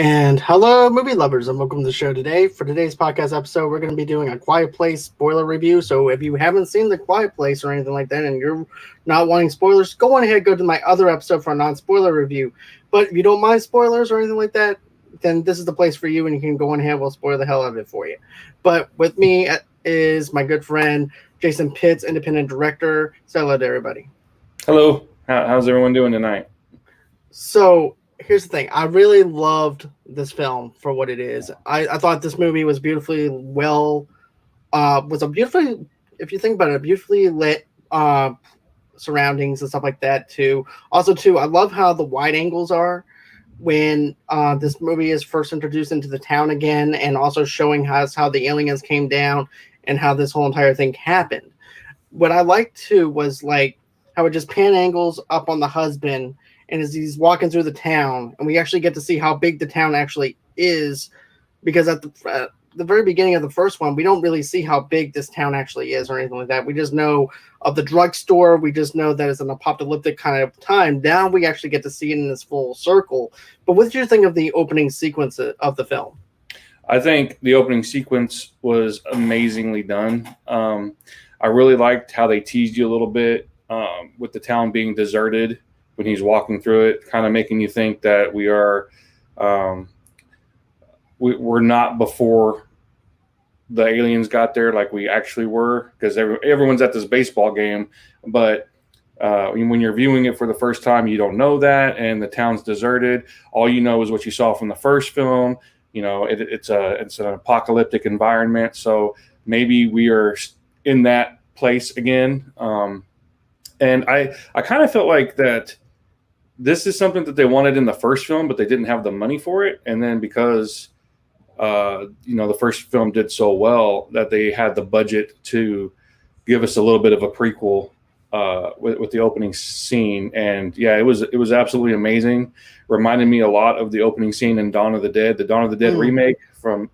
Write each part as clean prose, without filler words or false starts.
And hello, movie lovers, and welcome to the show today. For today's podcast episode, we're going to be doing a Quiet Place spoiler review. So if you haven't seen The Quiet Place or anything like that, and you're not wanting spoilers, go on ahead, go to my other episode for a non-spoiler review. But if you don't mind spoilers or anything like that, then this is the place for you, and you can go on ahead. We'll spoil the hell out of it for you. But with me is my good friend, Jason Pitts, independent director. Say hello to everybody. Hello. How's everyone doing tonight? So here's the thing. I really loved this film for what it is. I thought this movie was beautifully if you think about it, a beautifully lit surroundings and stuff like that too. Also too, I love how the wide angles are when this movie is first introduced into the town again, and also showing us how the aliens came down and how this whole entire thing happened. What I liked too was like how it just pan angles up on the husband, and as he's walking through the town, and we actually get to see how big the town actually is, because at the very beginning of the first one, we don't really see how big this town actually is or anything like that. We just know of the drugstore. We just know that it's an apocalyptic kind of time. Now we actually get to see it in this full circle. But what did you think of the opening sequence of the film? I think the opening sequence was amazingly done. I really liked how they teased you a little bit with the town being deserted when he's walking through it, kind of making you think that we're not before the aliens got there like we actually were, because everyone's at this baseball game. But when you're viewing it for the first time, you don't know that, and the town's deserted. All you know is what you saw from the first film. You know, it's an apocalyptic environment, so maybe we are in that place again. And I kind of felt like that this is something that they wanted in the first film, but they didn't have the money for it. And then because, the first film did so well, that they had the budget to give us a little bit of a prequel with the opening scene. And yeah, it was absolutely amazing. Reminded me a lot of the opening scene in Dawn of the Dead, the Dawn of the Dead remake, from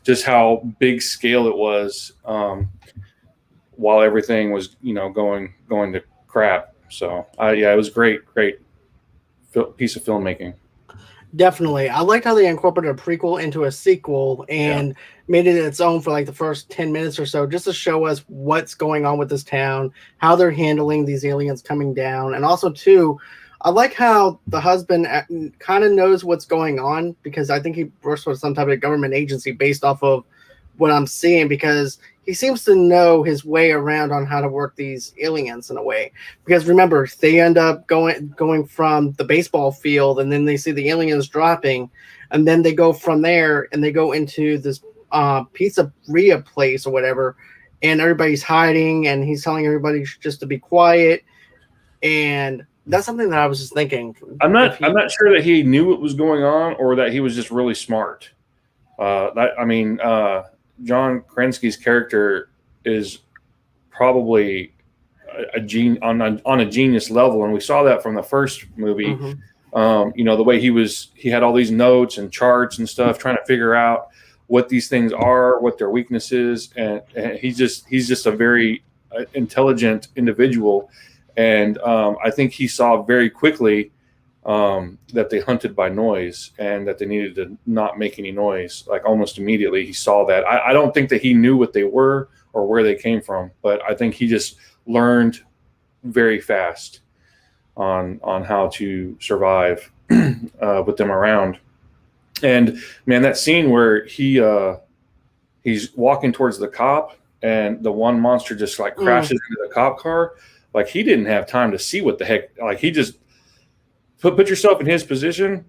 just how big scale it was while everything was, going to crap. So it was great piece of filmmaking. Definitely. I liked how they incorporated a prequel into a sequel and made it its own for like the first 10 minutes or so, just to show us what's going on with this town, how they're handling these aliens coming down. And also too, I like how the husband kind of knows what's going on, because I think he works for some type of government agency based off of what I'm seeing, because he seems to know his way around on how to work these aliens in a way. Because remember, they end up going from the baseball field, and then they see the aliens dropping, and then they go from there and they go into this pizzeria place or whatever, and everybody's hiding, and he's telling everybody just to be quiet. And that's something that I was just thinking. I'm not sure that he knew what was going on, or that he was just really smart. John Krasinski's character is probably a genius on a genius level, and we saw that from the first movie. Mm-hmm. The way he had all these notes and charts and stuff, trying to figure out what these things are, what their weakness is, and he's just a very intelligent individual. And I think he saw very quickly that they hunted by noise, and that they needed to not make any noise. Like almost immediately he saw that. I don't think that he knew what they were or where they came from, but I think he just learned very fast on how to survive with them around. And man, that scene where he's walking towards the cop, and the one monster just like crashes into the cop car. Like he didn't have time to see what the heck, like he just put yourself in his position.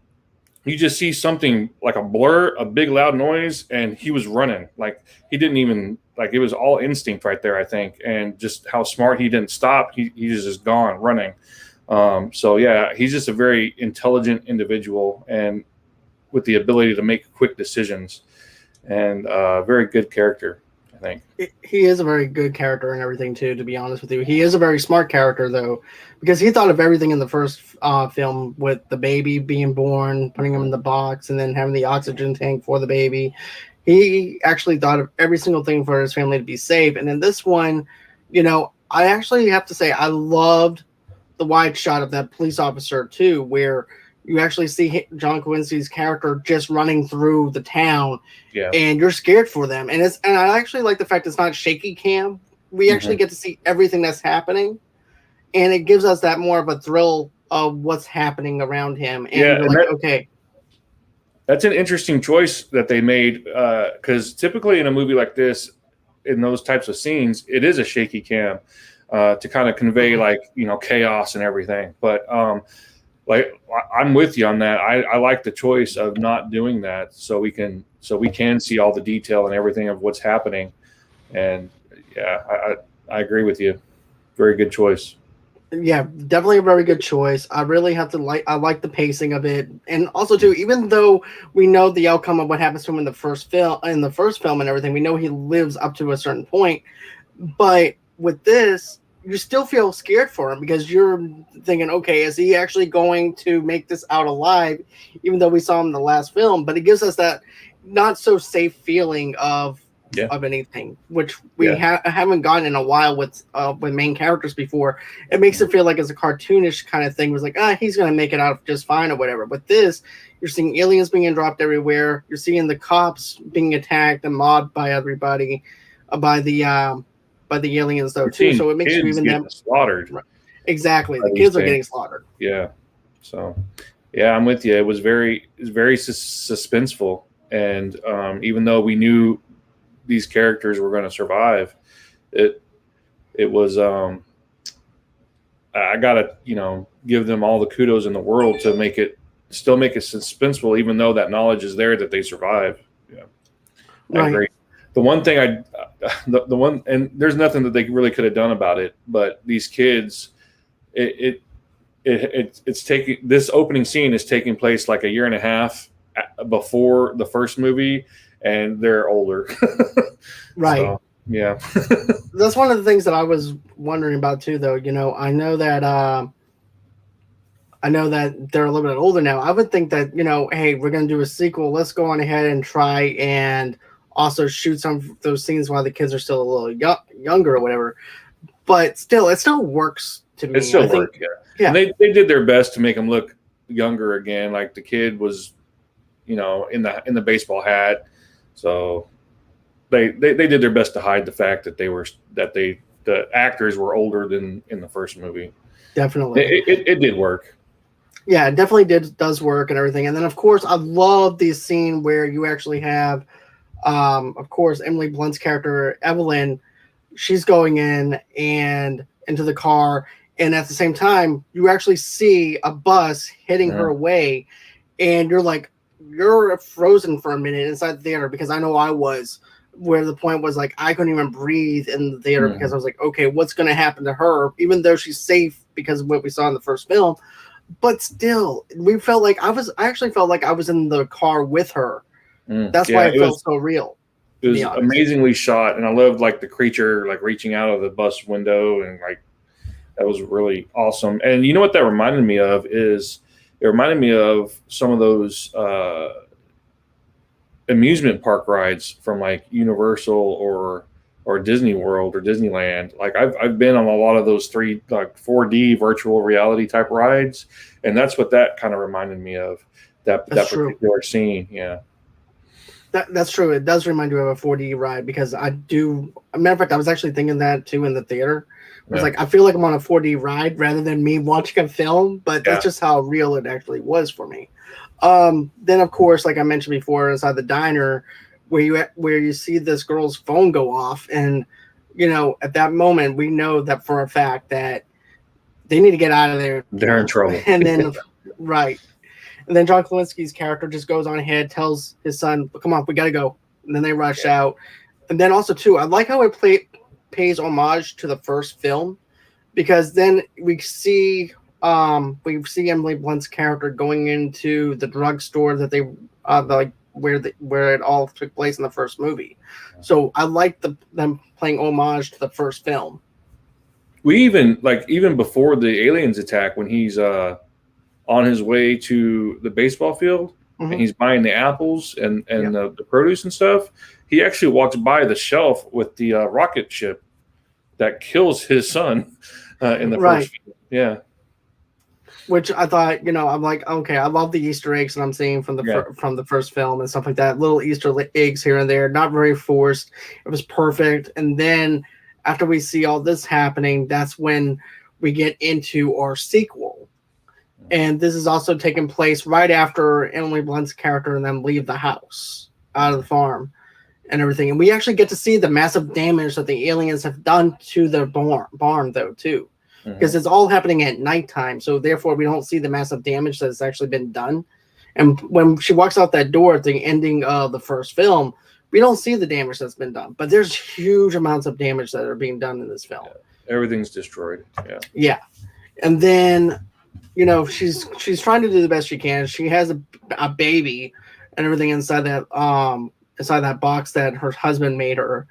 You just see something like a blur, a big loud noise, and he was running. Like he didn't even, like, it was all instinct right there, I think. And just how smart he didn't stop. He just gone running. So yeah, he's just a very intelligent individual, and with the ability to make quick decisions, and very good character, I think. He is a very good character and everything too, to be honest with you. He is a very smart character though, because he thought of everything in the first film, with the baby being born, putting him in the box, and then having the oxygen tank for the baby. He actually thought of every single thing for his family to be safe. And in this one, I actually have to say I loved the wide shot of that police officer too, where you actually see John Krasinski's character just running through the town, Yeah. and you're scared for them. And I actually like the fact it's not shaky cam. We actually get to see everything that's happening, and it gives us that more of a thrill of what's happening around him. And you're like, okay. That's an interesting choice that they made, because typically in a movie like this, in those types of scenes, it is a shaky cam to kind of convey chaos and everything. But I'm with you on that. I like the choice of not doing that, so we can see all the detail and everything of what's happening. And yeah, I agree with you. Very good choice. Yeah, definitely a very good choice. I really have to I like the pacing of it. And also too, even though we know the outcome of what happens to him in the first film and everything, we know he lives up to a certain point. But with this, you still feel scared for him because you're thinking, okay, is he actually going to make this out alive? Even though we saw him in the last film, but it gives us that not so safe feeling of anything, which we haven't gotten in a while with main characters before. It makes it feel like it's a cartoonish kind of thing. It was like, he's going to make it out just fine or whatever. But this, you're seeing aliens being dropped everywhere. You're seeing the cops being attacked and mobbed by everybody, by the aliens though too. So it makes you even them slaughtered. Exactly, the kids are getting slaughtered. Yeah. So, yeah, I'm with you. It was very suspenseful, and even though we knew these characters were going to survive, it was I gotta give them all the kudos in the world to make it suspenseful, even though that knowledge is there that they survive. Yeah, I agree. The one thing the one, and there's nothing that they really could have done about it, but these kids, it's taking, this opening scene is taking place like a year and a half before the first movie, and they're older. Right. So, yeah. That's one of the things that I was wondering about too, though. I know that they're a little bit older now. I would think that, hey, we're going to do a sequel. Let's go on ahead and try and also shoot some of those scenes while the kids are still a little younger or whatever. But still, it still works to me. It still works, yeah. And they did their best to make them look younger again. Like the kid was, in the baseball hat. So they did their best to hide the fact that the actors were older than in the first movie. Definitely, it did work. Yeah, it definitely does work and everything. And then of course, I love the scene where you actually have, of course, Emily Blunt's character Evelyn. She's going in and into the car, and at the same time, you actually see a bus hitting her away, and you're frozen for a minute inside the theater, because I know I was, where the point was like I couldn't even breathe in the theater because I was like, okay, what's going to happen to her? Even though she's safe because of what we saw in the first film, but still, I actually felt like I was in the car with her. That's why it felt so real. It was amazingly shot, and I loved the creature reaching out of the bus window, and that was really awesome. And you know what that reminded me of is, it reminded me of some of those amusement park rides from Universal or Disney World or Disneyland. I've been on a lot of those 4D virtual reality type rides, and that's what that kind of reminded me of. That particular scene. Yeah. That's true. It does remind you of a 4D ride, because I do. As a matter of fact, I was actually thinking that too in the theater. It was I feel like I'm on a 4D ride rather than me watching a film, but that's just how real it actually was for me. Then of course, like I mentioned before, inside the diner, where you see this girl's phone go off, and at that moment we know that for a fact that they need to get out of there. They're in trouble. And then right. And then John Krasinski's character just goes on ahead, tells his son, come on, we got to go. And then they rush out. And then also, too, I like how it pays homage to the first film, because then we see Emily Blunt's character going into the drugstore that they where it all took place in the first movie. So I like them playing homage to the first film. We even before the aliens attack, when he's on his way to the baseball field, and he's buying the apples and the produce and stuff, he actually walks by the shelf with the rocket ship that kills his son in the first film. Yeah. Which I thought, I'm like, okay, I love the Easter eggs that I'm seeing from from the first film and stuff like that. Little Easter eggs here and there, not very forced. It was perfect. And then after we see all this happening, that's when we get into our sequel. And this is also taking place right after Emily Blunt's character and them leave the house out of the farm and everything. And we actually get to see the massive damage that the aliens have done to their barn though, too. Because it's all happening at nighttime, so therefore we don't see the massive damage that's actually been done. And when she walks out that door at the ending of the first film, we don't see the damage that's been done. But there's huge amounts of damage that are being done in this film. Yeah. Everything's destroyed. Yeah. Yeah. And then, she's trying to do the best she can. She has a baby and everything inside that box that her husband made her.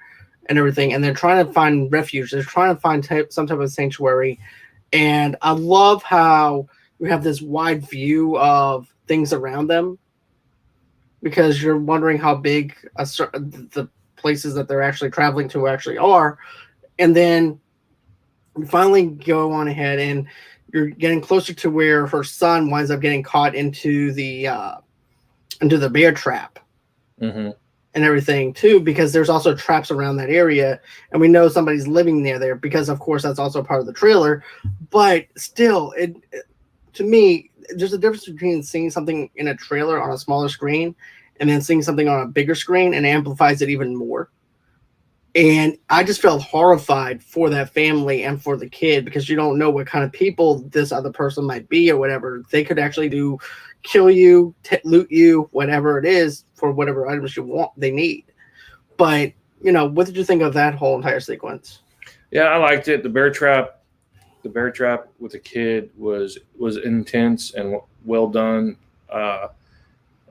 And everything, and they're trying to find refuge. They're trying to find some type of sanctuary, and I love how you have this wide view of things around them, because you're wondering how big the places that they're actually traveling to actually are, and then you finally go on ahead, and you're getting closer to where her son winds up getting caught into the bear trap. Mm-hmm. And everything too, because there's also traps around that area, and we know somebody's living near there, because of course that's also part of the trailer. But still, it to me, there's a difference between seeing something in a trailer on a smaller screen and then seeing something on a bigger screen, and it amplifies it even more. And I just felt horrified for that family and for the kid, because you don't know what kind of people this other person might be or whatever. They could actually kill you, loot you, whatever it is, for whatever items they need. But, what did you think of that whole entire sequence? Yeah, I liked it. The bear trap with the kid was intense and well done.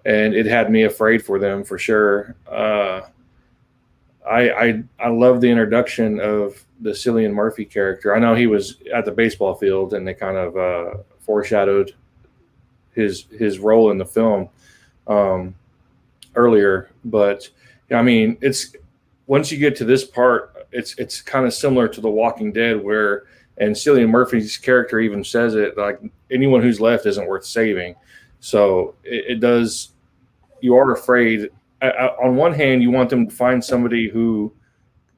And it had me afraid for them for sure. I love the introduction of the Cillian Murphy character. I know he was at the baseball field, and they kind of foreshadowed his role in the film earlier. But I mean, it's once you get to this part, it's kind of similar to The Walking Dead, and Cillian Murphy's character even says it, like, anyone who's left isn't worth saving. So it does. You are afraid. On one hand, you want them to find somebody who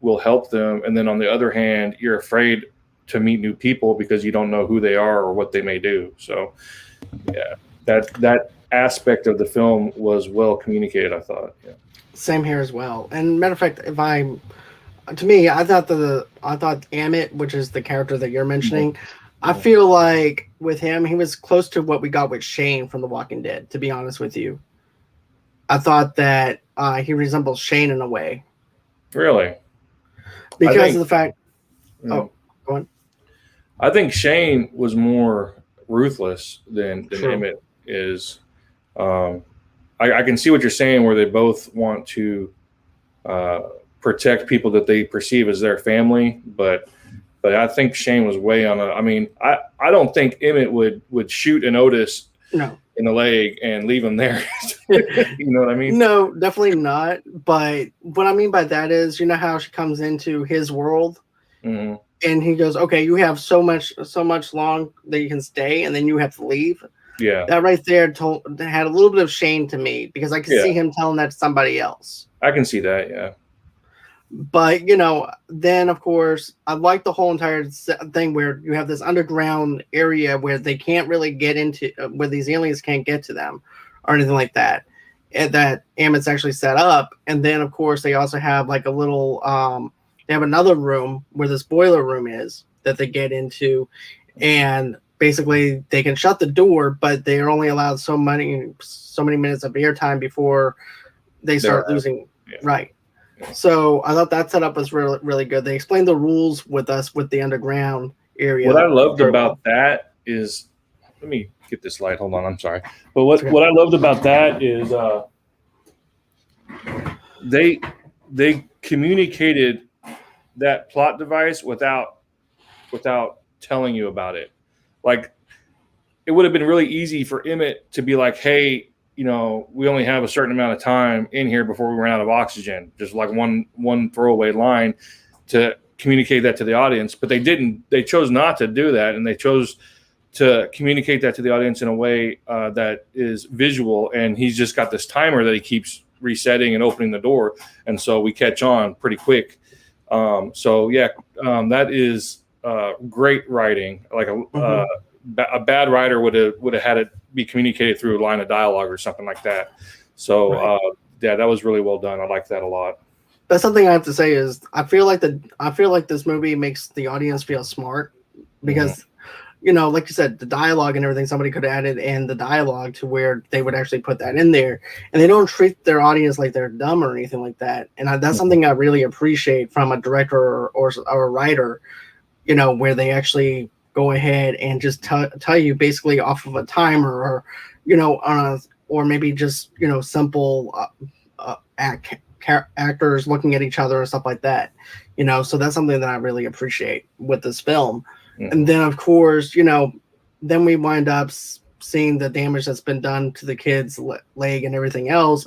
will help them, and then on the other hand, you're afraid to meet new people because you don't know who they are or what they may do. So, yeah, that aspect of the film was well communicated, I thought. Yeah. Same here as well. And matter of fact, I thought Emmett, which is the character that you're mentioning, I feel like with him, he was close to what we got with Shane from The Walking Dead, to be honest with you. I thought that he resembles Shane in a way. Really? Because of the fact... Oh, go on. I think Shane was more ruthless than Emmett is. I can see what you're saying, where they both want to protect people that they perceive as their family, but I think Shane was way on a... I mean, I don't think Emmett would shoot an Otis in the leg and leave him there. You know what I mean? No, definitely not. But what I mean by that is, how she comes into his world, and he goes, "Okay, you have so much long that you can stay, and then you have to leave." Yeah, that right there had a little bit of Shane to me, because I could see him telling that to somebody else. I can see that. Yeah. But, then, of course, I like the whole entire thing where you have this underground area where they can't really get into, where these aliens can't get to them or anything like that, and that Emmett's actually set up. And then, of course, they also have like a little, they have another room where this boiler room is that they get into. And basically they can shut the door, but they're only allowed so many minutes of airtime before they start losing. Yeah. Right. So I thought that setup was really, really good. They explained the rules with us with the underground area. What I loved about that is, let me get this light. Hold on, I'm sorry. But what I loved about that is they communicated that plot device without telling you about it. Like, it would have been really easy for Emmett to be like, hey, we only have a certain amount of time in here before we run out of oxygen. Just like one throwaway line to communicate that to the audience. But they didn't. They chose not to do that, and they chose to communicate that to the audience in a way that is visual, and he's just got this timer that he keeps resetting and opening the door, and so we catch on pretty quick. That is great writing. Like a bad writer would have had it be communicated through a line of dialogue or something like that. So that was really well done. I like that a lot. That's something I have to say is I feel like this movie makes the audience feel smart because like you said, the dialogue and everything, somebody could have added in the dialogue to where they would actually put that in there, and they don't treat their audience like they're dumb or anything like that. And that's something I really appreciate from a director or a writer, where they actually go ahead and just tell you basically off of a timer or, or maybe just, simple actors looking at each other and stuff like that, so that's something that I really appreciate with this film. And then of course, then we wind up seeing the damage that's been done to the kid's leg and everything else,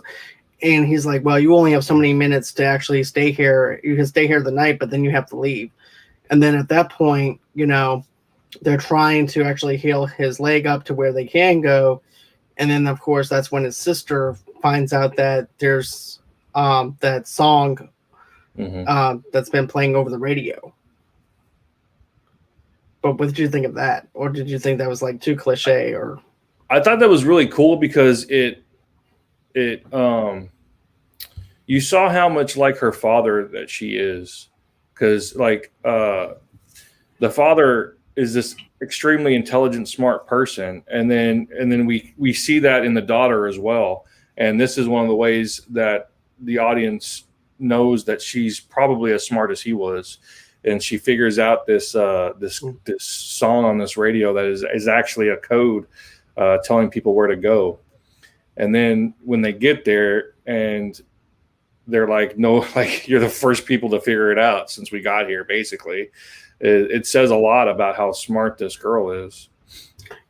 and he's like, well, you only have so many minutes to actually stay here. You can stay here the night, but then you have to leave. And then at that point, they're trying to actually heal his leg up to where they can go. And then of course that's when his sister finds out that there's that song that's been playing over the radio. But what did you think of that? Or did you think that was like too cliche? Or I thought that was really cool because it you saw how much like her father that she is, because like the father is this extremely intelligent, smart person, and then we see that in the daughter as well. And this is one of the ways that the audience knows that she's probably as smart as he was. And she figures out this song on this radio that is actually a code telling people where to go. And then when they get there and they're like, no, like, you're the first people to figure it out since we got here, basically. It says a lot about how smart this girl is.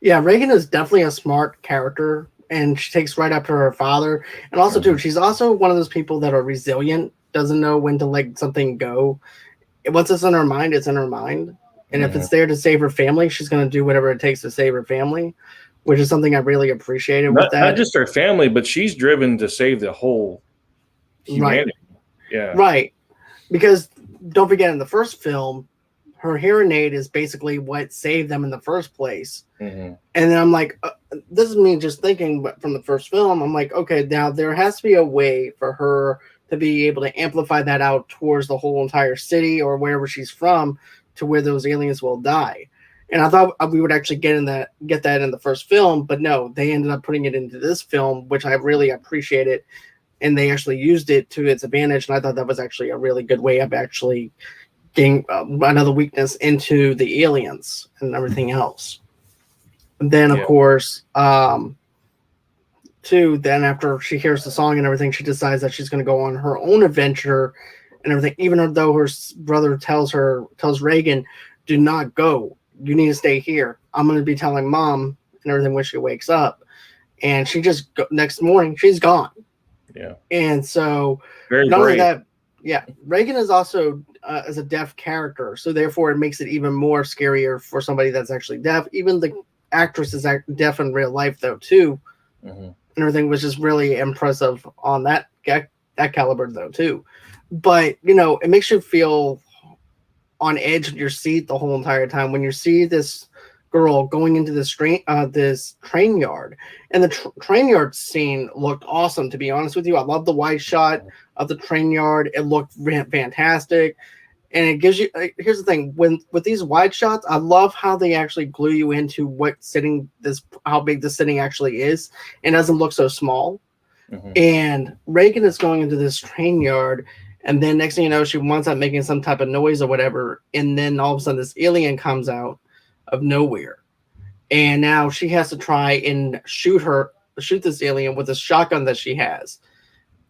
Yeah, Reagan is definitely a smart character, and she takes right up to her father. And also, too, she's also one of those people that are resilient, doesn't know when to let something go. Once it's in her mind, it's in her mind. And if it's there to save her family, she's going to do whatever it takes to save her family, which is something I really appreciated with that. Not just her family, but she's driven to save the whole humanity. Right. Yeah. Right. Because don't forget, in the first film, her hearing aid is basically what saved them in the first place. And then I'm like, this is me just thinking, but from the first film, I'm like, okay, now there has to be a way for her to be able to amplify that out towards the whole entire city or wherever she's from, to where those aliens will die. And I thought we would actually get that in the first film, but no, they ended up putting it into this film, which I really appreciated, and they actually used it to its advantage. And I thought that was actually a really good way of actually getting another weakness into the aliens and everything else. And then of course, then after she hears the song and everything, she decides that she's going to go on her own adventure and everything, even though her brother tells Reagan, do not go. You need to stay here. I'm going to be telling mom and everything when she wakes up. And she just, next morning, she's gone. Yeah. And so, very not only brave. that, Reagan is also as a deaf character. So therefore it makes it even more scarier for somebody that's actually deaf. Even the actress is deaf in real life though, too. And everything, was just really impressive on that caliber though too. But it makes you feel on edge of your seat the whole entire time when you see this girl going into this train yard. And the train yard scene looked awesome, to be honest with you. I love the wide shot of the train yard. It looked fantastic. And it gives you, here's the thing, with these wide shots, I love how they actually glue you into how big the setting actually is. It doesn't look so small. And Reagan is going into this train yard, and then next thing you know, she winds up making some type of noise or whatever. And then all of a sudden this alien comes out of nowhere. And now she has to try and shoot this alien with a shotgun that she has.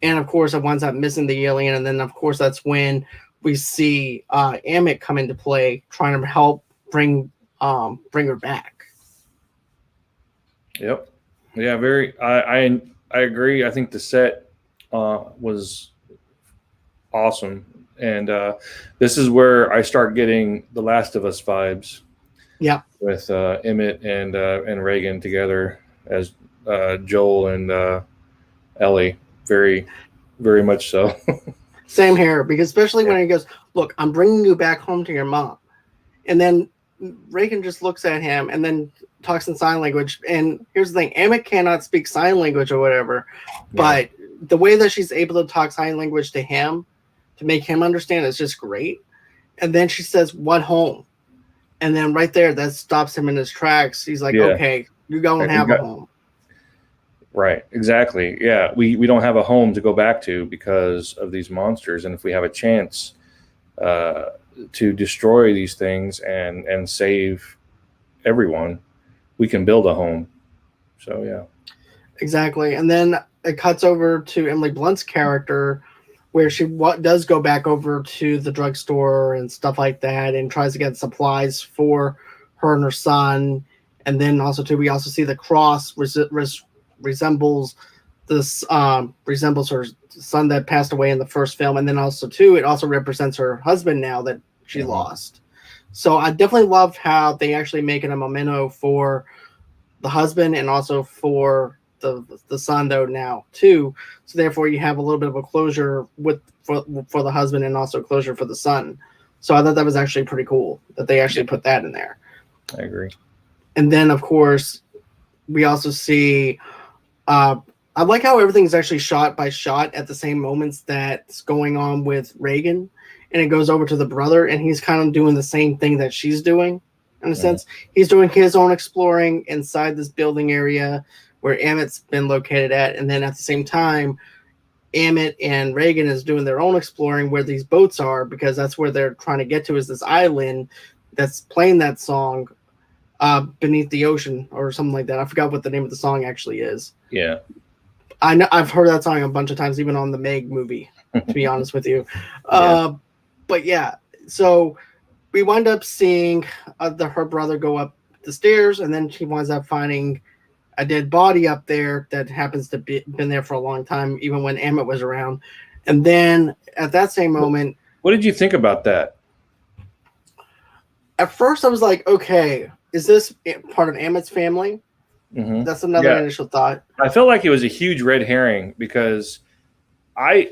And of course, it winds up missing the alien. And then of course, that's when we see Emmett come into play, trying to help bring her back. Yep. Yeah. I agree. I think the set was awesome, and this is where I start getting The Last of Us vibes. Yeah, with Emmett and Reagan together as Joel and Ellie. Very, very much so. same here. Because especially Yeah. when he goes, "Look, I'm bringing you back home to your mom," and then Reagan just looks at him and then talks in sign language. And here's the thing: Emmett cannot speak sign language or whatever, Yeah. but the way that she's able to talk sign language to him to make him understand is just great. And then she says, "What home?" And then right there, that stops him in his tracks. He's like, Yeah. "Okay, you go and We have a got home." right. Exactly. Yeah. We don't have a home to go back to because of these monsters, and if we have a chance uh, to destroy these things and save everyone, we can build a home. So yeah. Exactly. And then it cuts over to Emily Blunt's character, where she does go back over to the drugstore and stuff like that, and tries to get supplies for her and her son. And then also too, we also see the cross resembles this resembles her son that passed away in the first film, and then also too, it also represents her husband now that she Hmm. lost. So I definitely love how they actually make it a memento for the husband and also for the son though now too. So therefore you have a little bit of a closure with for the husband and also closure for the son. So I thought that was actually pretty cool that they Yeah, actually put that in there. I agree. And then of course we also see uh I like how everything's actually shot by shot at the same moments that's going on with Reagan, and it goes over to the brother, and he's kind of doing the same thing that she's doing. In a Hmm. sense, he's doing his own exploring inside this building area where Emmett's been located at, and then at the same time, Emmett and Reagan is doing their own exploring where these boats are because that's where they're trying to get to is this island that's playing that song beneath the ocean or something like that. I forgot what the name of the song actually is. Yeah. I know I've heard that song a bunch of times, even on the Meg movie. To be honest with you, Yeah. uh, but yeah, so we wind up seeing her brother go up the stairs, and then she winds up finding a dead body up there that happens to be been there for a long time, even when Emmett was around. And then at that same What, moment, what did you think about that? at first I was like, okay, is this part of Emmett's family? Hmm. That's another Yeah. initial thought. I felt like it was a huge red herring because I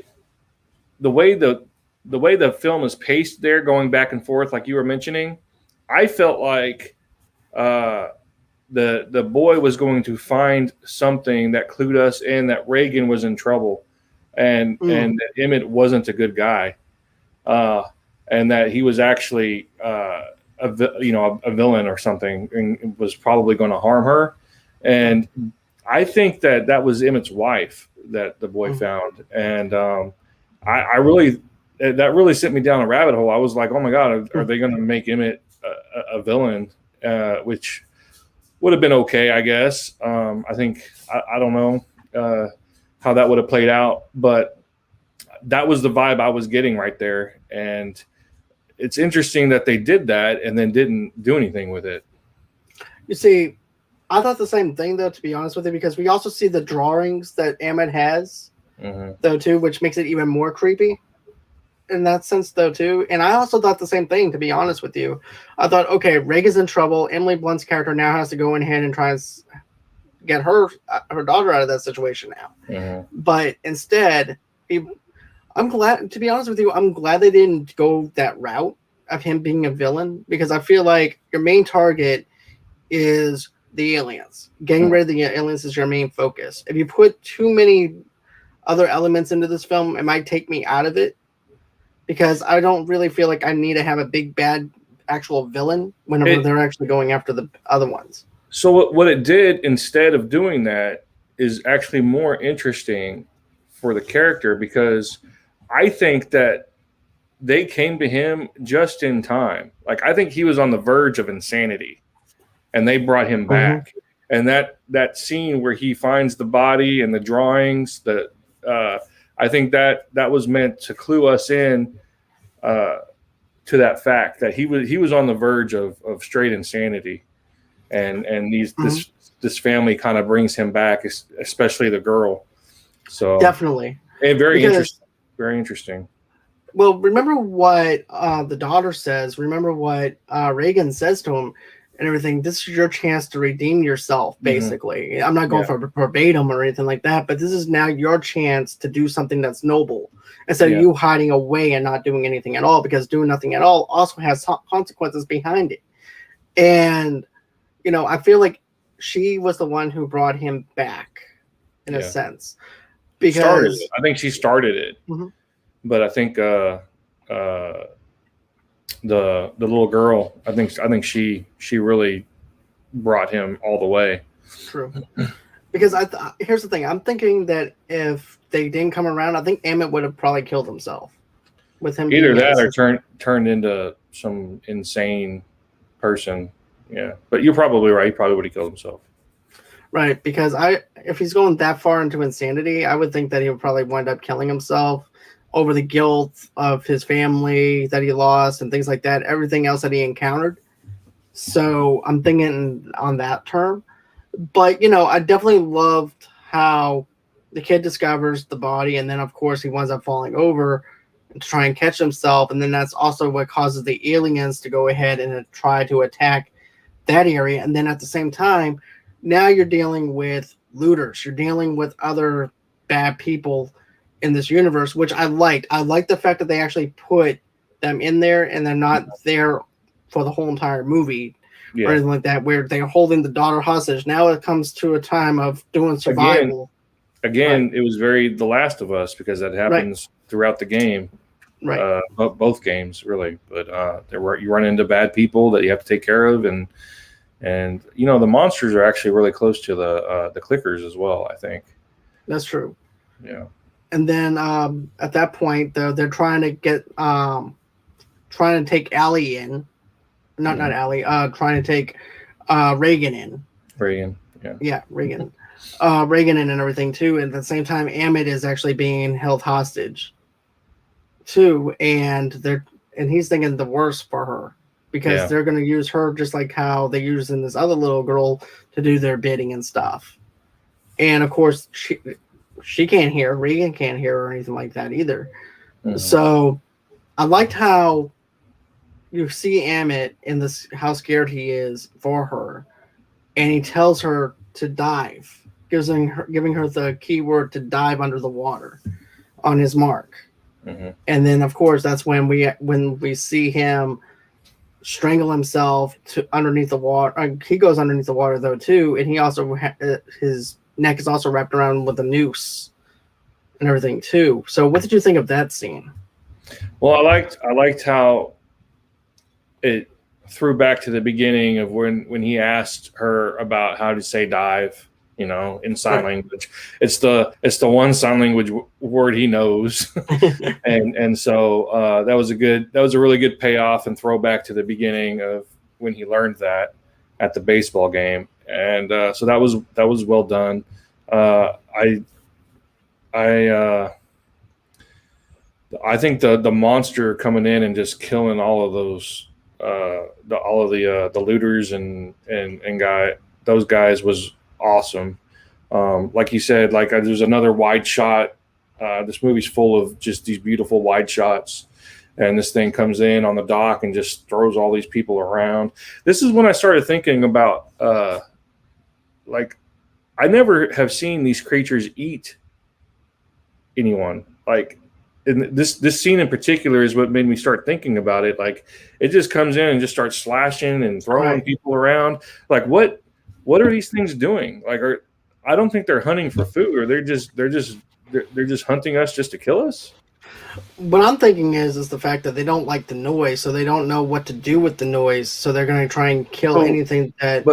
the way the film is paced there, going back and forth, like you were mentioning, I felt like uh, the boy was going to find something that clued us in that Reagan was in trouble, Mm, and that Emmett wasn't a good guy, uh, and that he was actually a villain or something, and was probably going to harm her. And I think that that was Emmett's wife that the boy mm, found, and I really that really sent me down a rabbit hole. I was like, oh my god, are mm. they going to make Emmett a villain? Which would have been okay, I guess. I think I don't know how that would have played out, but that was the vibe I was getting right there, and it's interesting that they did that and then didn't do anything with it. You see, I thought the same thing though, to be honest with you, because we also see the drawings that Emmett has Hmm. though too, which makes it even more creepy in that sense though too. And I also thought the same thing, to be honest with you. I thought, okay, Reagan's in trouble. Emily Blunt's character now has to go in ahead and try and get her daughter out of that situation now. Hmm. But instead, he, I'm glad, to be honest with you, I'm glad they didn't go that route of him being a villain, because I feel like your main target is the aliens. Getting rid of the aliens is your main focus. If you put too many other elements into this film, it might take me out of it, because I don't really feel like I need to have a big bad actual villain whenever It they're actually going after the other ones. so what it did instead of doing that is actually more interesting for the character because I think that they came to him just in time. Like I think he was on the verge of insanity and they brought him Mm-hmm. back. And that scene where he finds the body and the drawings, that uh, I think that was meant to clue us in uh, to that fact that he was on the verge of straight insanity, and Mm-hmm. this family kind of brings him back, especially the girl. So Definitely, and because very interesting. well, remember what the daughter says. Remember what Reagan says to him. and everything. This is your chance to redeem yourself, basically. Mm-hmm. I'm not going for verbatim or anything like that, but this is now your chance to do something that's noble instead of you hiding away and not doing anything at all, because doing nothing at all also has consequences behind it. And, I feel like she was the one who brought him back in a sense. Because I think she started it. Mm-hmm. But I think the little girl, I think she really brought him all the way. True. Because here's the thing. I'm thinking that if they didn't come around, I think Emmett would have probably killed himself. With him either that or turned into some insane person. Yeah, but you're probably right. He probably would have killed himself. Right, because if he's going that far into insanity, I would think that he would probably wind up killing himself over the guilt of his family that he lost and things like that, everything else that he encountered. So I'm thinking on that term. But, I definitely loved how the kid discovers the body, and then, of course, he winds up falling over to try and catch himself, and then that's also what causes the aliens to go ahead and try to attack that area. And then at the same time, now you're dealing with looters. You're dealing with other bad people in this universe, which I liked. I liked the fact that they actually put them in there and they're not there for the whole entire movie or anything like that, where they're holding the daughter hostage. Now it comes to a time of doing survival. Again, It was very The Last of Us, because that happens throughout the game. Right. Both games, really. But you run into bad people that you have to take care of, and the monsters are actually really close to the clickers as well, I think. That's true. Yeah. And then at that point, they're trying to take Allie in. Not Allie. Trying to take Reagan in. Reagan. Yeah. Yeah, Reagan. Reagan in and everything too. And at the same time, Emmett is actually being held hostage too, and he's thinking the worst for her, because they're going to use her just like how they use in this other little girl to do their bidding and stuff. And of course, she can't hear. Reagan can't hear or anything like that either. Mm-hmm. So I liked how you see Emmett in this, how scared he is for her, and he tells her to dive, giving her the keyword to dive under the water on his mark. Mm-hmm. And then, of course, that's when we see him strangle himself underneath the water. He goes underneath the water though too, and he also his neck is also wrapped around with a noose and everything too. So, what did you think of that scene? Well, I liked how it threw back to the beginning of when he asked her about how to say dive. In sign language, it's the one sign language word he knows, and so that was a really good payoff and throwback to the beginning of when he learned that at the baseball game, and so that was well done. I think the monster coming in and just killing all of those the looters and those guys was awesome. Like you said, there's another wide shot. This movie's full of just these beautiful wide shots, and this thing comes in on the dock and just throws all these people around. This is when I started thinking about I never have seen these creatures eat anyone. This scene in particular is what made me start thinking about it. It just comes in and just starts slashing and throwing people around. What are these things doing? I don't think they're hunting for food, or they're just hunting us just to kill us. What I'm thinking is the fact that they don't like the noise, so they don't know what to do with the noise, so they're going to try and kill anything that.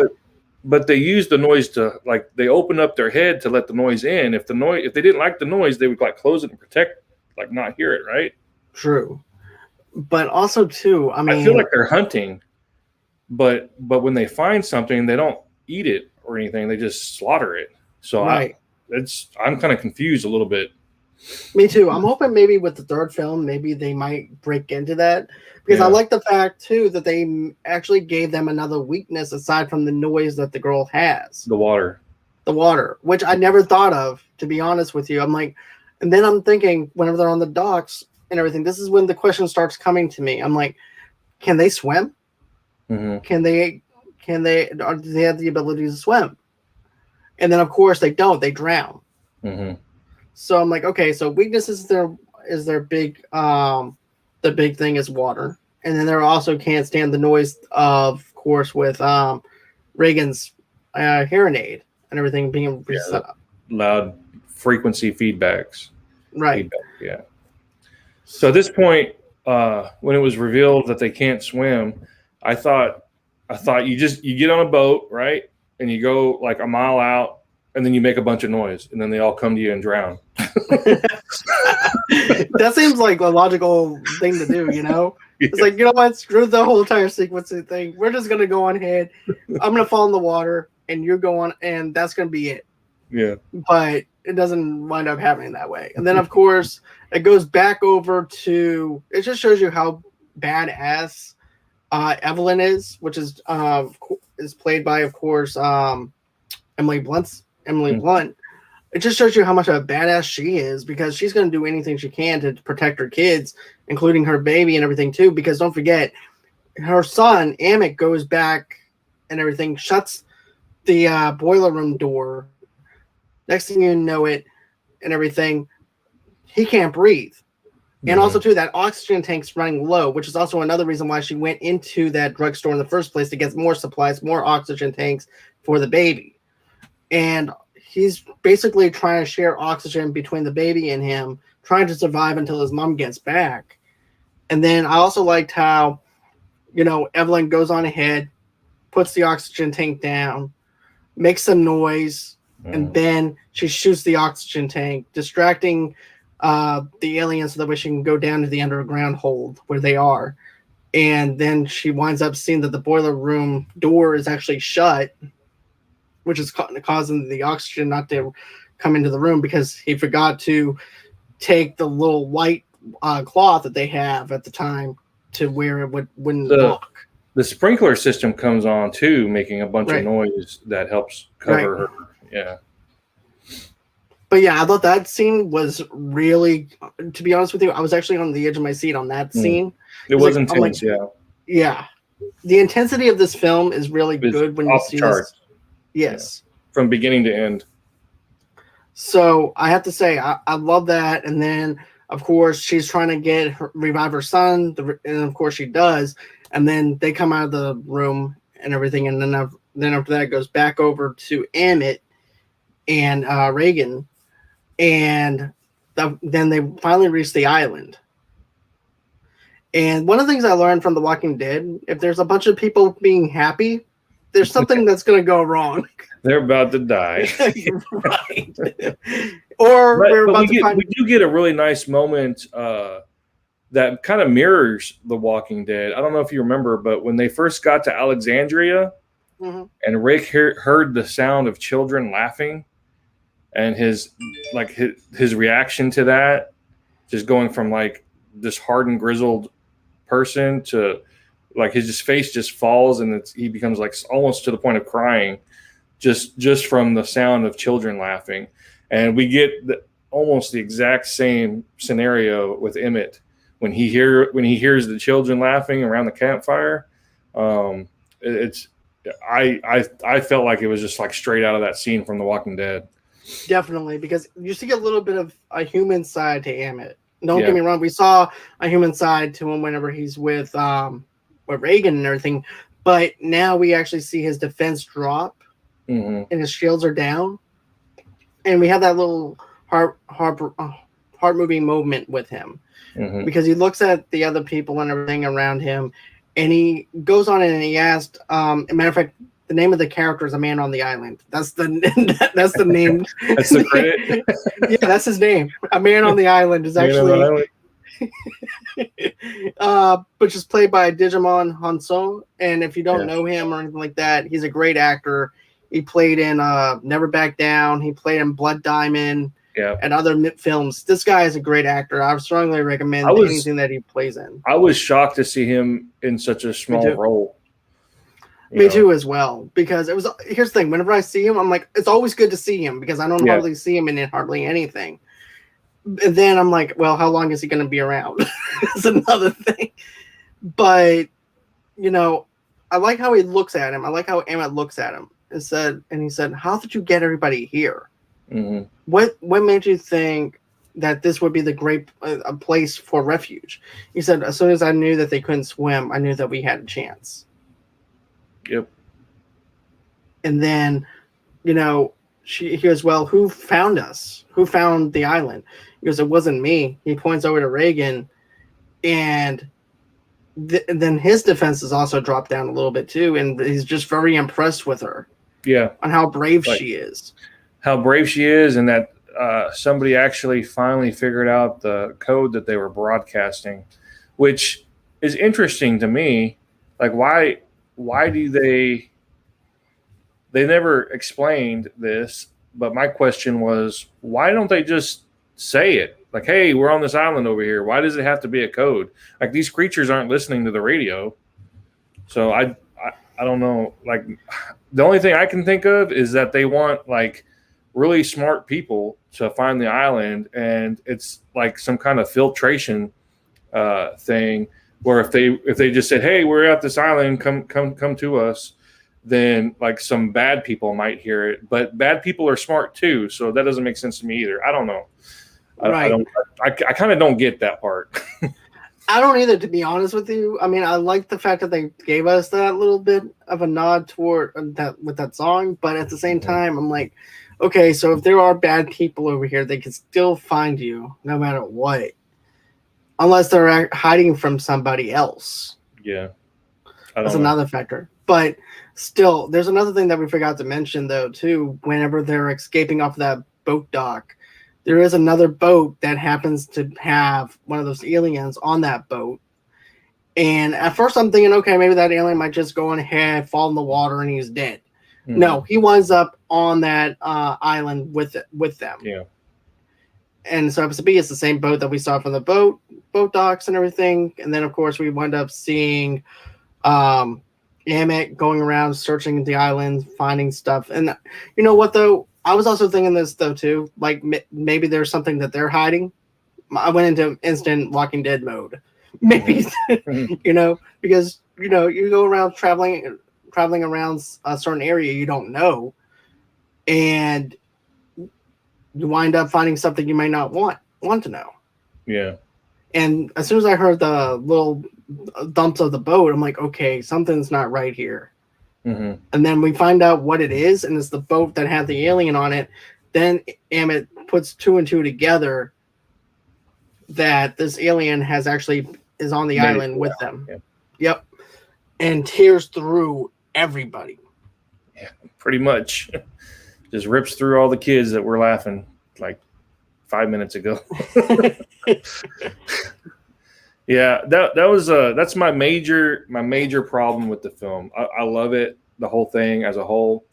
But they use the noise to they open up their head to let the noise in. If they didn't like the noise, they would close it and protect, not hear it, right? True, but also too, I feel like they're hunting, but when they find something, they don't eat it or anything; they just slaughter it. So I'm kind of confused a little bit. Me too. I'm hoping maybe with the third film, maybe they might break into that, because I like the fact too that they actually gave them another weakness aside from the noise that the girl has. The water, which I never thought of, to be honest with you. And then I'm thinking whenever they're on the docks and everything, this is when the question starts coming to me. I'm like, can they swim? Mm-hmm. do they have the ability to swim? And then of course they don't. They drown. Mm-hmm. So I'm like, okay, so weaknesses is their big the big thing is water, and then they also can't stand the noise of course with Reagan's hearing aid and everything being reset up. Loud frequency feedbacks. Right. Yeah. So at this point, when it was revealed that they can't swim, I thought you get on a boat, right, and you go like a mile out, and then you make a bunch of noise, and then they all come to you and drown. That seems like a logical thing to do, you know? Yeah. It's like, you know what? Screw the whole entire sequencing thing. We're just going to go on ahead. I'm going to fall in the water, and you're going, and that's going to be it. Yeah. But it doesn't wind up happening that way. And then, of course, it goes back over to, it just shows you how badass Evelyn is, which is played by, of course, Emily Blunt. It just shows you how much of a badass she is, because she's going to do anything she can to protect her kids, including her baby and everything too. Because don't forget, her son Emmett goes back and everything, shuts the boiler room door. Next thing you know it and everything, he can't breathe. And also too, that oxygen tank's running low, which is also another reason why she went into that drugstore in the first place, to get more supplies, more oxygen tanks for the baby. And he's basically trying to share oxygen between the baby and him, trying to survive until his mom gets back. And then I also liked how, you know, Evelyn goes on ahead, puts the oxygen tank down, makes some noise, and then she shoots the oxygen tank, distracting the aliens so that way she can go down to the underground hold where they are. And then she winds up seeing that the boiler room door is actually shut, which is causing the oxygen not to come into the room, because he forgot to take the little white cloth that they have at the time to where it wouldn't lock. The sprinkler system comes on too, making a bunch of noise that helps cover her. Yeah. But yeah, I thought that scene was really, to be honest with you, I was actually on the edge of my seat on that scene. It was like, intense, yeah. Yeah. The intensity of this film is really good when you see this. Yes. Yeah. From beginning to end. So I have to say, I love that. And then, of course, she's trying to revive her son. And of course she does. And then they come out of the room and everything. And then after that, it goes back over to Emmett and Reagan. And then they finally reach the island. And one of the things I learned from The Walking Dead, if there's a bunch of people being happy, there's something that's going to go wrong. They're about to die. Right. Or we do get a really nice moment that kind of mirrors The Walking Dead. I don't know if you remember, but when they first got to Alexandria, and Rick heard the sound of children laughing, and his reaction to that, just going from like this hardened, grizzled person to like his face just falls, and he becomes like almost to the point of crying, just from the sound of children laughing. And we get almost the exact same scenario with Emmett when he hears the children laughing around the campfire. I felt like it was just like straight out of that scene from The Walking Dead. Definitely, because you see a little bit of a human side to Emmett. Don't get me wrong, we saw a human side to him whenever he's with Reagan and everything, but now we actually see his defense drop, and his shields are down, and we have that little heart-moving moment with him, because he looks at the other people and everything around him, and he goes on and he asked, as a matter of fact, the name of the character is A Man on the Island. That's the name. That's the credit. Yeah, that's his name. A Man on the Island is actually, which is played by Digimon Hanso. And if you don't know him or anything like that, he's a great actor. He played in Never Back Down. He played in Blood Diamond. And other films. This guy is a great actor. I would strongly recommend anything that he plays in. I was shocked to see him in such a small role. Me too, as well. Because here's the thing: whenever I see him, I'm like, it's always good to see him because I don't hardly see him in hardly anything. And then I'm like, well, how long is he going to be around? That's another thing. But I like how he looks at him. I like how Emmett looks at him and he said, "How did you get everybody here? Mm-hmm. What made you think that this would be the great a place for refuge?" He said, "As soon as I knew that they couldn't swim, I knew that we had a chance." Yep. And then, he goes, "Well, who found us? Who found the island?" He goes, "It wasn't me." He points over to Reagan, and then his defenses also drop down a little bit too, and he's just very impressed with her. Yeah. On how brave she is. How brave she is, and that somebody actually finally figured out the code that they were broadcasting, which is interesting to me. Like, why do they never explained this, but my question was, why don't they just say it? Like, hey, we're on this island over here. Why does it have to be a code? Like, these creatures aren't listening to the radio. So I don't know. Like, the only thing I can think of is that they want like really smart people to find the island, and it's like some kind of filtration thing where if they just said, hey, we're at this island, come to us, then like some bad people might hear it. But bad people are smart too, so that doesn't make sense to me either. I don't know. Right. I kind of don't get that part. I don't either, to be honest with you. I mean, I like the fact that they gave us that little bit of a nod toward that with that song, but at the same time, I'm like, okay, so if there are bad people over here, they can still find you no matter what, unless they're hiding from somebody else. Yeah, that's another factor. But still, there's another thing that we forgot to mention, though, too. Whenever they're escaping off that boat dock, there is another boat that happens to have one of those aliens on that boat. And at first I'm thinking, okay, maybe that alien might just go on ahead, fall in the water, and he's dead. Mm-hmm. No, he winds up on that island with them. Yeah. And so episode B is the same boat that we saw from the boat docks and everything. And then, of course, we wind up seeing Emmett going around searching the island, finding stuff. And you know what, though? I was also thinking this, though, too. Like, maybe there's something that they're hiding. I went into instant Walking Dead mode. Maybe, because, you go around traveling around a certain area you don't know, and you wind up finding something you may not want to know. Yeah. And as soon as I heard the little dumps of the boat, I'm like, okay, something's not right here. Mm-hmm. And then we find out what it is, and it's the boat that had the alien on it. Then Emmett puts two and two together that this alien is on the island with them. Yeah. Yep. And tears through everybody. Yeah, pretty much. Just rips through all the kids that were laughing like 5 minutes ago. Yeah, that's my major problem with the film. I love it, the whole thing as a whole,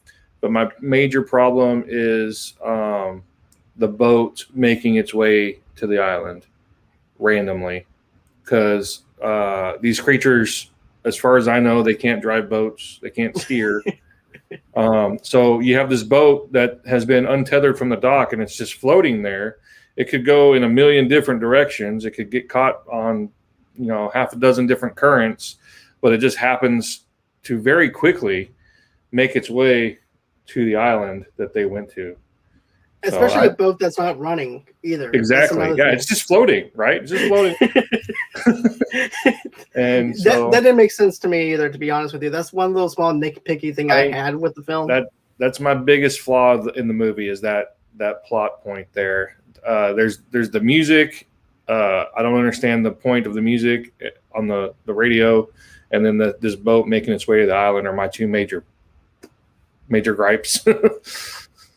but my major problem is the boat making its way to the island randomly, because these creatures, as far as I know, they can't drive boats, they can't steer. So you have this boat that has been untethered from the dock, and it's just floating there. It could go in a million different directions. It could get caught on, half a dozen different currents, but it just happens to very quickly make its way to the island that they went to. Especially a boat that's not running either. Exactly. Yeah, it's just floating, right? It's just floating. And so, that didn't make sense to me either, to be honest with you. That's one little small nitpicky thing I had with the film. That's my biggest flaw in the movie, is that plot point there. There's the music. I don't understand the point of the music on the radio, and then this boat making its way to the island are my two major gripes.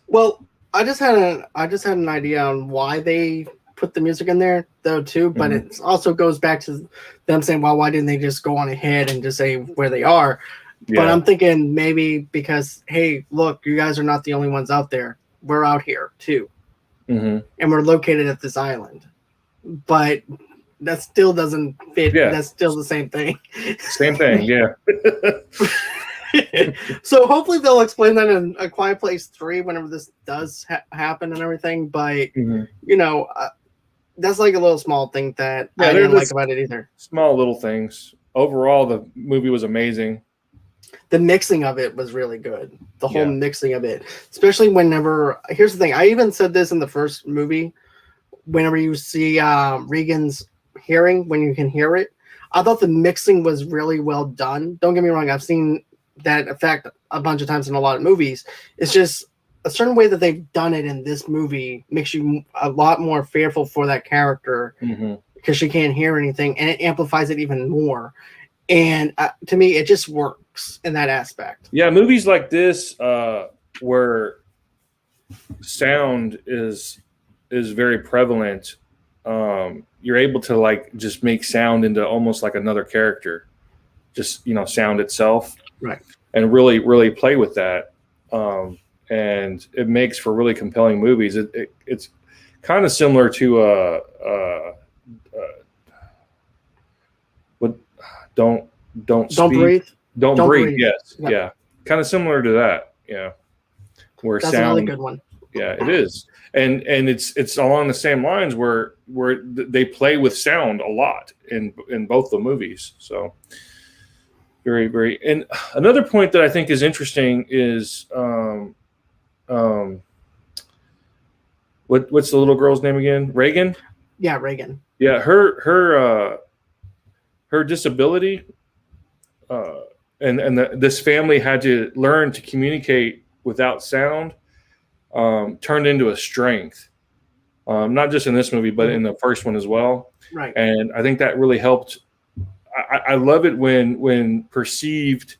Well, I just had an idea on why they put the music in there, though, too. But it also goes back to them saying, well, why didn't they just go on ahead and just say where they are? Yeah. But I'm thinking maybe because, hey, look, you guys are not the only ones out there. We're out here, too. Mm-hmm. And we're located at this island. But that still doesn't fit. Yeah. That's still the same thing. Same thing, yeah. So hopefully they'll explain that in A Quiet Place 3 whenever this does happen and everything. But, that's like a little small thing that I didn't like about it either. Small little things. Overall, the movie was amazing. The mixing of it was really good. The whole mixing of it, especially whenever. Here's the thing. I even said this in the first movie. Whenever you see Regan's hearing, when you can hear it, I thought the mixing was really well done. Don't get me wrong. I've seen that effect a bunch of times in a lot of movies. It's just a certain way that they've done it in this movie makes you a lot more fearful for that character because she can't hear anything, and it amplifies it even more. And to me, it just works in that aspect. Yeah, movies like this where sound is very prevalent. You're able to like just make sound into almost like another character, just sound itself, right? And really play with that, and it makes for really compelling movies. It's kind of similar to what don't breathe. Don't breathe. Yes, yep. Yeah, kind of similar to that. Yeah, where that's sound, a really good one. Yeah, it is, and it's along the same lines where they play with sound a lot in both the movies. So very, very. And another point that I think is interesting is what's the little girl's name again? Regan. Yeah, Regan. Yeah, her disability, and this family had to learn to communicate without sound. Turned into a strength, not just in this movie, but in the first one as well. Right. And I think that really helped. I love it when perceived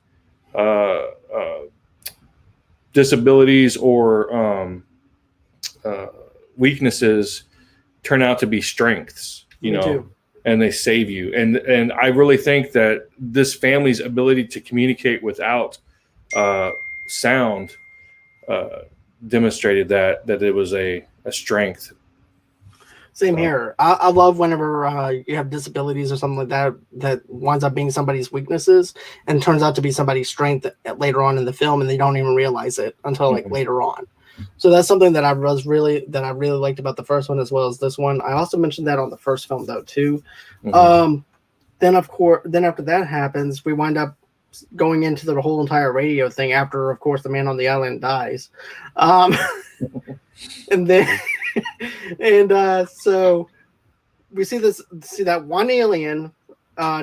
disabilities or weaknesses turn out to be strengths, and they save you. And I really think that this family's ability to communicate without sound demonstrated that it was a strength. Same here. I love whenever you have disabilities or something like that winds up being somebody's weaknesses and turns out to be somebody's strength later on in the film, and they don't even realize it until like later on. So that's something that I really liked about the first one as well as this one. I also mentioned that on the first film though too. Then after that happens, we wind up going into the whole entire radio thing after, of course, the man on the island dies. And then so we see that one alien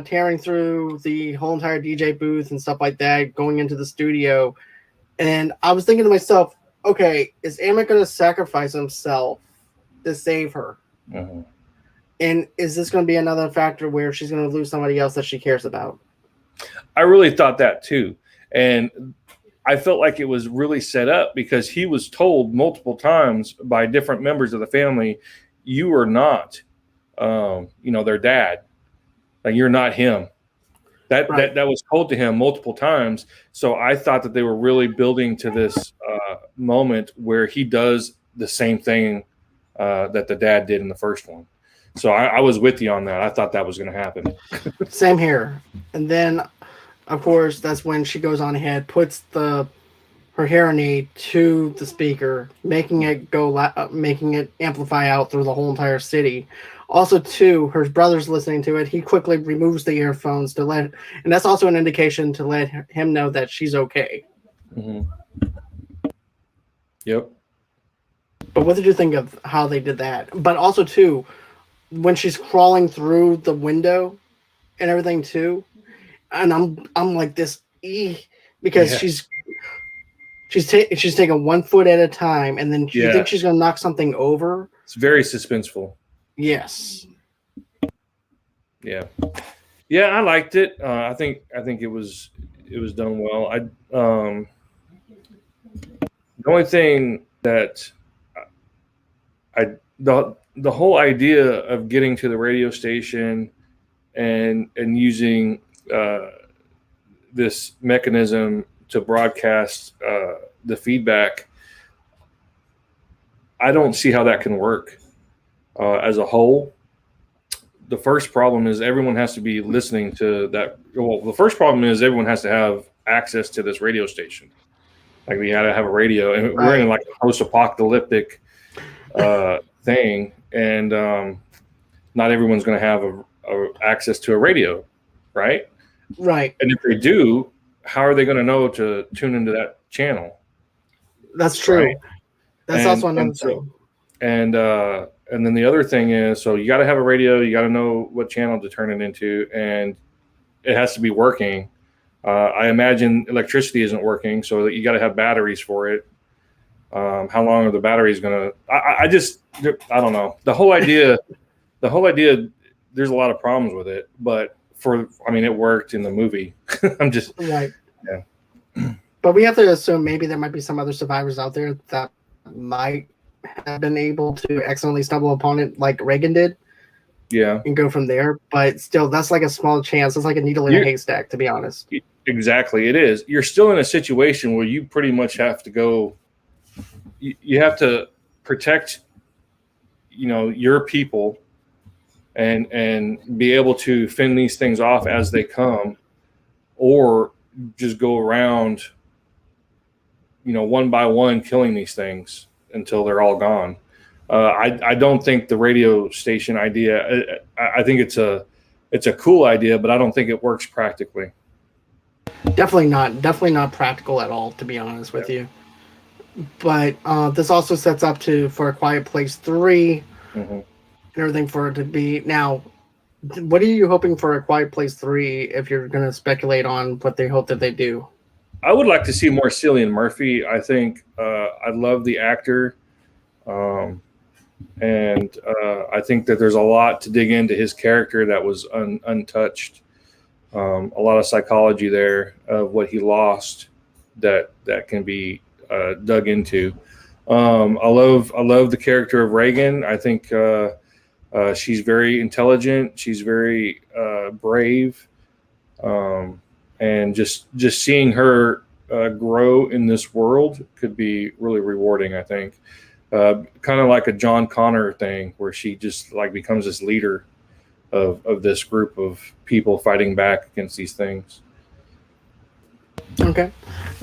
tearing through the whole entire DJ booth and stuff like that, going into the studio. And I was thinking to myself, okay, is Emmett going to sacrifice himself to save her? And is this going to be another factor where she's going to lose somebody else that she cares about? I really thought that too. And I felt like it was really set up because he was told multiple times by different members of the family, you are not, their dad. Like, you're not him. That was told to him multiple times. So I thought that they were really building to this moment where he does the same thing that the dad did in the first one. So I was with you on that. I thought that was going to happen. Same here. And then, of course, that's when she goes on ahead, puts her hearing aid to the speaker, making it amplify out through the whole entire city. Also, too, her brother's listening to it. He quickly removes the earphones and that's also an indication to let him know that she's okay. Yep. But what did you think of how they did that? But also, too, when she's crawling through the window and everything, too, and I'm like this, because she's taking 1 foot at a time, and then you think she's gonna knock something over. It's very suspenseful. Yes. Yeah, I liked it. I think it was done well. The only thing that the whole idea of getting to the radio station and using this mechanism to broadcast the feedback, I don't see how that can work as a whole. The first problem is everyone has to be listening to that. Well, the first problem is everyone has to have access to this radio station. Like, we got to have a radio, and we're in like a post-apocalyptic thing, and not everyone's going to have access to a radio, right? Right. And if they do, how are they going to know to tune into that channel? That's true. Right? That's also another thing. And then the other thing is, so you got to have a radio. You got to know what channel to turn it into, and it has to be working. I imagine electricity isn't working, so you got to have batteries for it. How long are the batteries going to? I don't know. The whole idea. There's a lot of problems with it, but it worked in the movie. I'm just right. Yeah. But we have to assume maybe there might be some other survivors out there that might have been able to accidentally stumble upon it like Reagan did. Yeah. And go from there. But still, that's like a small chance. It's like a needle in a haystack, to be honest. Exactly. It is. You're still in a situation where you pretty much have to go. You have to protect, your people and be able to fend these things off as they come, or just go around, one by one killing these things until they're all gone. I don't think the radio station idea. I think it's a cool idea, but I don't think it works practically. Definitely not practical at all, to be honest with you. But this also sets up for A Quiet Place 3 and everything for it to be. Now, what are you hoping for A Quiet Place 3 if you're going to speculate on what they hope that they do? I would like to see more Cillian Murphy. I think I love the actor. And I think that there's a lot to dig into his character that was untouched. A lot of psychology there of what he lost that can be dug into. I love the character of Reagan. I think she's very intelligent. She's very brave, and just seeing her grow in this world could be really rewarding, I think. Kind of like a John Connor thing where she just like becomes this leader of this group of people fighting back against these things. Okay.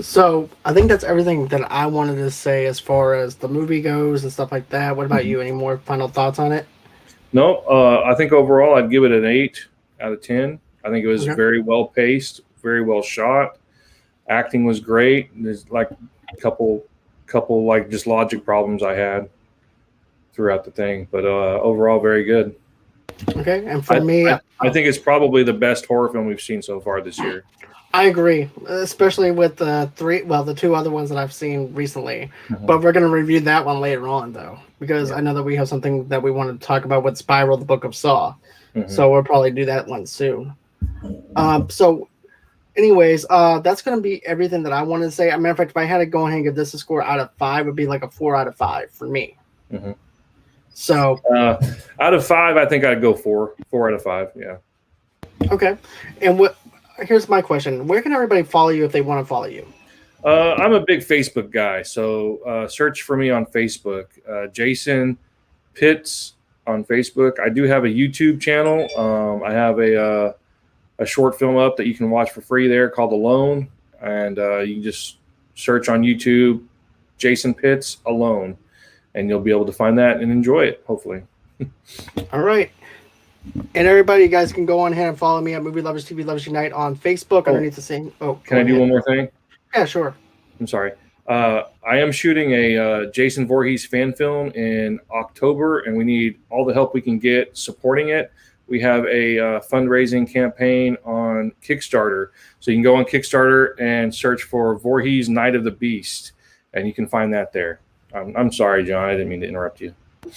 So I think that's everything that I wanted to say as far as the movie goes and stuff like that. What about you? Any more final thoughts on it? No, I think overall I'd give it an 8 out of 10. I think it was very well paced, very well shot. Acting was great. There's like a couple like just logic problems I had throughout the thing, but overall very good. Okay, and for me, I think it's probably the best horror film we've seen so far this year. I agree, especially with the two other ones that I've seen recently. But we're going to review that one later on, though, because I know that we have something that we want to talk about with Spiral, the Book of Saw. So we'll probably do that one soon. So anyways, that's going to be everything that I wanted to say. As a matter of fact, if I had to go ahead and give this a score out of 5, it would be like a 4 out of 5 for me. So out of 5, I think I'd go 4 out of 5. Yeah. Okay. And here's my question. Where can everybody follow you if they want to follow you? I'm a big Facebook guy, so search for me on Facebook. Jason Pitts on Facebook. I do have a YouTube channel. I have a short film up that you can watch for free there called Alone, and you can just search on YouTube Jason Pitts Alone, and you'll be able to find that and enjoy it, hopefully. All right. And everybody, you guys can go on ahead and follow me at Movie Lovers TV Lovers Unite on Facebook underneath the same. Oh, can I do one more thing? Yeah, sure. I'm sorry. I am shooting a Jason Voorhees fan film in October, and we need all the help we can get supporting it. We have a fundraising campaign on Kickstarter. So you can go on Kickstarter and search for Voorhees Night of the Beast, and you can find that there. I'm sorry, John. I didn't mean to interrupt you.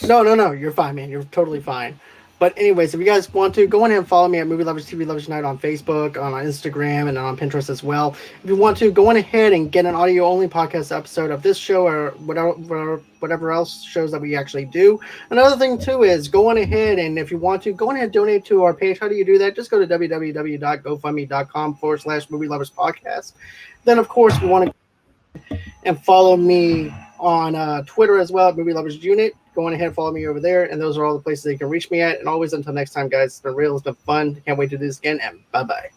No. You're fine, man. You're totally fine. But anyways, if you guys want to, go ahead and follow me at Movie Lovers TV Lovers Unite on Facebook, on Instagram, and on Pinterest as well. If you want to, go on ahead and get an audio-only podcast episode of this show or whatever else shows that we actually do. Another thing, too, is go on ahead and if you want to, go on ahead and donate to our page. How do you do that? Just go to www.gofundme.com/Movie Lovers Podcast. Then, of course, we want to and follow me on Twitter as well at Movie Lovers Unit. Go on ahead and follow me over there, and those are all the places that you can reach me at. And always until next time, guys, it's been real, it's been fun. Can't wait to do this again, and bye-bye.